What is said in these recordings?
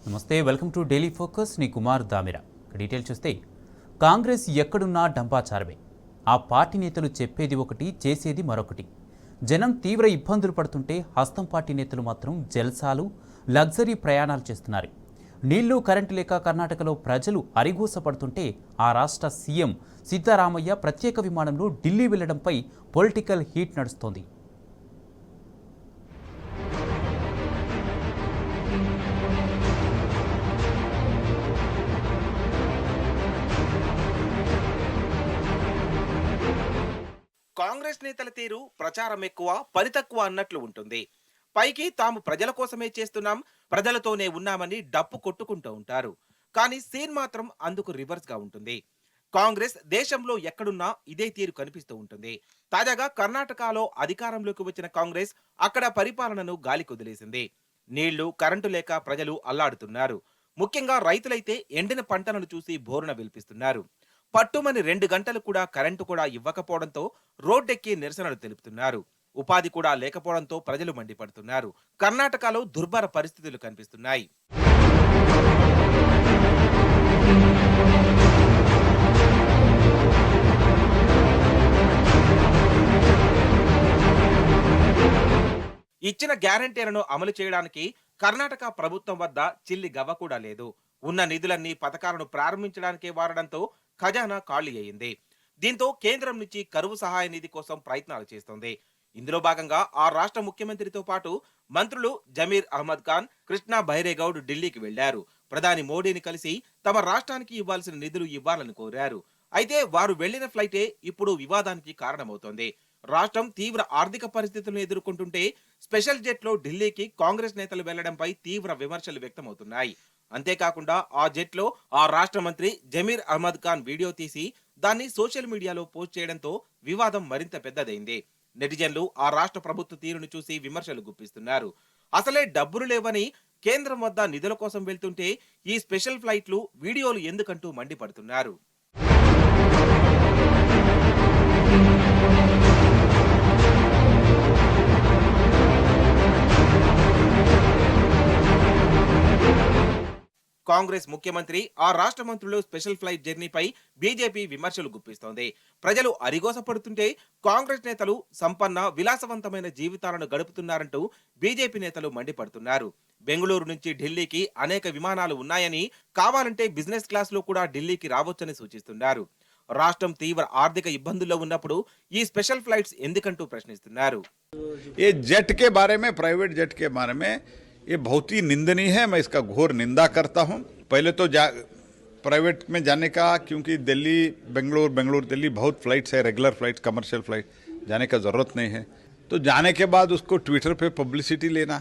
నమస్తే, welcome to daily focus. నీ Kumar దామిరా. Detail చూస్తే కాంగ్రెస్ ఎక్కడున్నా డంపాచారమే. ఆ పార్టీ నేతలు చెప్పేది ఒకటి, చేసేది మరొకటి. జనం తీవ్ర ఇబ్బందులు పడుతుంటే హస్తం పార్టీ నేతలు మాత్రం జల్సాలు, లగ్జరీ ప్రయాణాలు చేస్తున్నారు. నీళ్లు, కరెంటు లేక కర్ణాటకలో ప్రజలు అరిగోసపడుతుంటే ఆ రాష్ట్ర సీఎం సిద్ధరామయ్య ప్రత్యేక విమానంలో ఢిల్లీ వెళ్లడంపై పొలిటికల్ హీట్ నడుస్తోంది. కాంగ్రెస్ నేతల తీరు ప్రచారం ఎక్కువ, పని తక్కువ అన్నట్లు ఉంటుంది. పైకి తాము ప్రజల కోసమే చేస్తున్నాం, ప్రజలతోనే ఉన్నామని డప్పు కొట్టుకుంటూ ఉంటారు. కానీ సీన్ మాత్రం అందుకు రివర్స్ గా ఉంటుంది. కాంగ్రెస్ దేశంలో ఎక్కడున్నా ఇదే తీరు కనిపిస్తూ ఉంటుంది. తాజాగా కర్ణాటకలో అధికారంలోకి వచ్చిన కాంగ్రెస్ అక్కడ పరిపాలనను గాలి కుదిలేసింది. నీళ్లు, కరెంటు లేక ప్రజలు అల్లాడుతున్నారు. ముఖ్యంగా రైతులైతే ఎండిన పంటలను చూసి బోరున విల్పిస్తున్నారు. పట్టుమని 2 గంటలు కూడా కరెంటు కూడా ఇవ్వకపోవడంతో రోడ్డెక్కి నిరసనలు తెలుపుతున్నారు. ఉపాధి కూడా లేకపోవడంతో ప్రజలు మండిపడుతున్నారు. కర్ణాటకలో దుర్భర పరిస్థితులు కనిపిస్తున్నాయి. ఇచ్చిన గ్యారంటీలను అమలు చేయడానికి కర్ణాటక ప్రభుత్వం వద్ద చిల్లి గవ్వ కూడా లేదు. ఉన్న నిధులన్నీ పథకాలను ప్రారంభించడానికే వాడడంతో ఖజానా ఖాళీ అయింది. దీంతో కేంద్రం నుంచి కరువు సహాయ నిధి కోసం ప్రయత్నాలు చేస్తోంది. ఇందులో భాగంగా ఆ రాష్ట్ర ముఖ్యమంత్రితో పాటు మంత్రులు జమీర్ అహ్మద్ ఖాన్, కృష్ణా బైరేగౌడ్ ఢిల్లీకి వెళ్లారు. ప్రధాని మోడీని కలిసి తమ రాష్ట్రానికి ఇవ్వాల్సిన నిధులు ఇవ్వాలని కోరారు. అయితే వారు వెళ్లిన ఫ్లైటే ఇప్పుడు వివాదానికి కారణమవుతోంది. రాష్ట్రం తీవ్ర ఆర్థిక పరిస్థితులను ఎదుర్కొంటుంటే స్పెషల్ జెట్ లో ఢిల్లీకి కాంగ్రెస్ నేతలు వెళ్లడంపై తీవ్ర విమర్శలు వ్యక్తమవుతున్నాయి. అంతేకాకుండా ఆ జెట్ లో ఆ రాష్ట్ర మంత్రి జమీర్ అహ్మద్ ఖాన్ వీడియో తీసి దాన్ని సోషల్ మీడియాలో పోస్ట్ చేయడంతో వివాదం మరింత పెద్దదైంది. నెటిజన్లు ఆ రాష్ట్ర ప్రభుత్వ తీరును చూసి విమర్శలు గుప్పిస్తున్నారు. అసలే డబ్బులు లేవని కేంద్రం వద్ద నిధుల కోసం వెళ్తుంటే ఈ స్పెషల్ ఫ్లైట్లు, వీడియోలు ఎందుకంటూ మండిపడుతున్నారు. కాంగ్రెస్ ముఖ్యమంత్రి, ఆ రాష్ట్ర మంత్రులు స్పెషల్ ఫ్లైట్ జర్నీపై బీజేపీ విమర్శలు గుప్పిస్తోంది. ప్రజలు అరిగోసపడుతుంటే కాంగ్రెస్ నేతలు సంపన్న, విలాసవంతమైన జీవితాలను గడుపుతున్నారంటూ బీజేపీ నేతలు మండిపడుతున్నారు. బెంగళూరు నుంచి ఢిల్లీకి అనేక విమానాలు ఉన్నాయని, కావాలంటే బిజినెస్ క్లాస్ లో కూడా ఢిల్లీకి రావచ్చని సూచిస్తున్నారు. రాష్ట్రం తీవ్ర ఆర్థిక ఇబ్బందుల్లో ఉన్నప్పుడు ఈ స్పెషల్ ఫ్లైట్స్ ఎందుకంటూ ప్రశ్నిస్తున్నారు. ये बहुत ही निंदनीय है। मैं इसका घोर निंदा करता हूं। पहले तो प्राइवेट में जाने का, क्योंकि दिल्ली बेंगलोर दिल्ली बहुत फ्लाइट्स है, रेगुलर फ्लाइट, कमर्शियल फ्लाइट, जाने का ज़रूरत नहीं है। तो जाने के बाद उसको ट्विटर पे पब्लिसिटी लेना,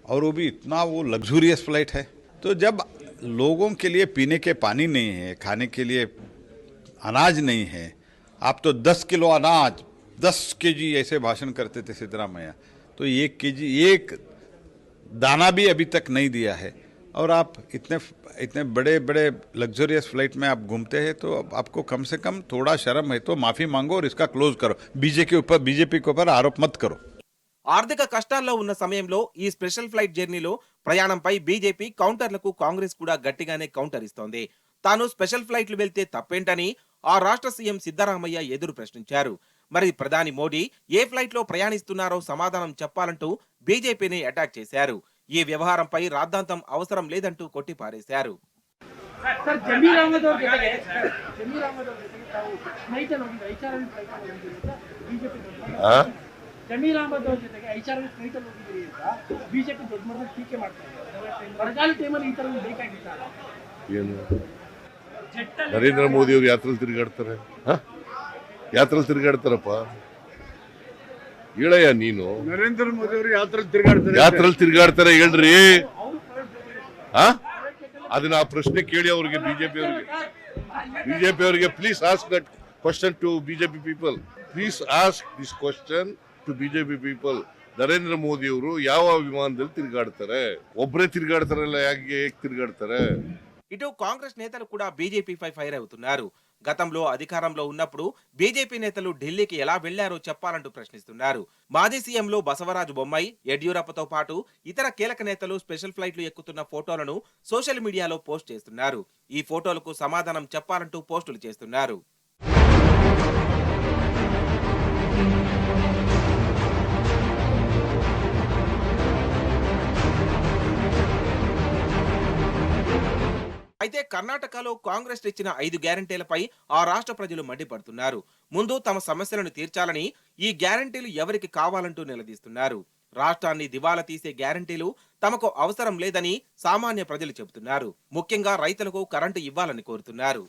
और वो भी इतना वो लग्जूरियस फ्लाइट है। तो जब लोगों के लिए पीने के पानी नहीं है, खाने के लिए अनाज नहीं है, आप तो 10 किलो अनाज 10 kg ऐसे भाषण करते थे सिद्धरामैया, तो 1 kg एक दाना भी अभी तक नहीं दिया है। और आप इतने बड़े बड़े लग्जरियस फ्लाइट में आप घूमते हैं, तो आपको कम से कम थोड़ा शर्म है तो माफी मांगो और इसका क्लोज करो। बीजेपी के ऊपर आरोप मत करो। ఆర్థిక కష్టాల్లో ఉన్న సమయంలో ఈ స్పెషల్ ఫ్లైట్ జర్నీలో ప్రయాణంపై బీజేపీ కౌంటర్లకు కాంగ్రెస్ కూడా గట్టిగానే కౌంటర్ ఇస్తోంది. తాను స్పెషల్ ఫ్లైట్లు వెళ్తే తప్పేంటని ఆ రాష్ట్ర సీఎం సిద్ధరామయ్య ఎదురు ప్రశ్నించారు. మరి ప్రధాని మోడీ ఏ ఫ్లైట్ లో ప్రయాణిస్తున్నారో సమాధానం చెప్పాలంటూ బీజేపీని అటాక్ చేశారు. ఈ వ్యవహారంపై రాద్ధాంతం అవసరం లేదంటూ కొట్టిపారేశారు. ನರೇಂದ್ರ ಮೋದಿ ಅವರು ಯಾತ್ರೆలు ತಿರುಗಾಡ್ತಾರಪ್ಪ. ಹೇಳಯ್ಯ ನೀನು. ನರೇಂದ್ರ ಮೋದಿ ಅವರು ಯಾತ್ರೆలు ತಿರುಗಾಡ್ತಾರೆ ಹೇಳ್ರಿ. ಅದನ್ನ ಆ ಪ್ರಶ್ನೆ ಕೇಳಿ ಅವ್ರಿಗೆ, ಬಿಜೆಪಿ ಅವರಿಗೆ please ask that question to BJP people. Please ask this question to BJP people. Narendra Modi ಅವರು ಯಾವ ವಿಮಾನದಲ್ಲಿ ತಿರುಗಾಡ್ತಾರೆ? ಒಬ್ಬರೇ ತಿರುಗಾಡ್ತಾರಲ್ಲ, ಹೇಗೆ ತಿರುಗಾಡ್ತಾರೆ? ఇటు కాంగ్రెస్ నేతలు కూడా బీజేపీపై ఫైర్ అవుతున్నారు. గతంలో అధికారంలో ఉన్నప్పుడు బీజేపీ నేతలు ఢిల్లీకి ఎలా వెళ్లారో చెప్పాలంటూ ప్రశ్నిస్తున్నారు. మాజీ సీఎంలు బసవరాజు బొమ్మాయి, యడ్యూరప్పతో పాటు ఇతర కీలక నేతలు స్పెషల్ ఫ్లైట్లు ఎక్కుతున్న ఫోటోలను సోషల్ మీడియాలో పోస్ట్ చేస్తున్నారు. ఈ ఫోటోలకు సమాధానం చెప్పాలంటూ పోస్టులు చేస్తున్నారు. అయితే కర్ణాటకలో కాంగ్రెస్ ఇచ్చిన 5 గ్యారంటీలపై ఆ రాష్ట్ర ప్రజలు మండిపడుతున్నారు. ముందు తమ సమస్యలను తీర్చాలని, ఈ గ్యారంటీలు ఎవరికి కావాలంటూ నిలదీస్తున్నారు. రాష్ట్రాన్ని దివాలా తీసే గ్యారంటీలు తమకు అవసరం లేదని సామాన్య ప్రజలు చెబుతున్నారు. ముఖ్యంగా రైతులకు కరెంటు ఇవ్వాలని కోరుతున్నారు.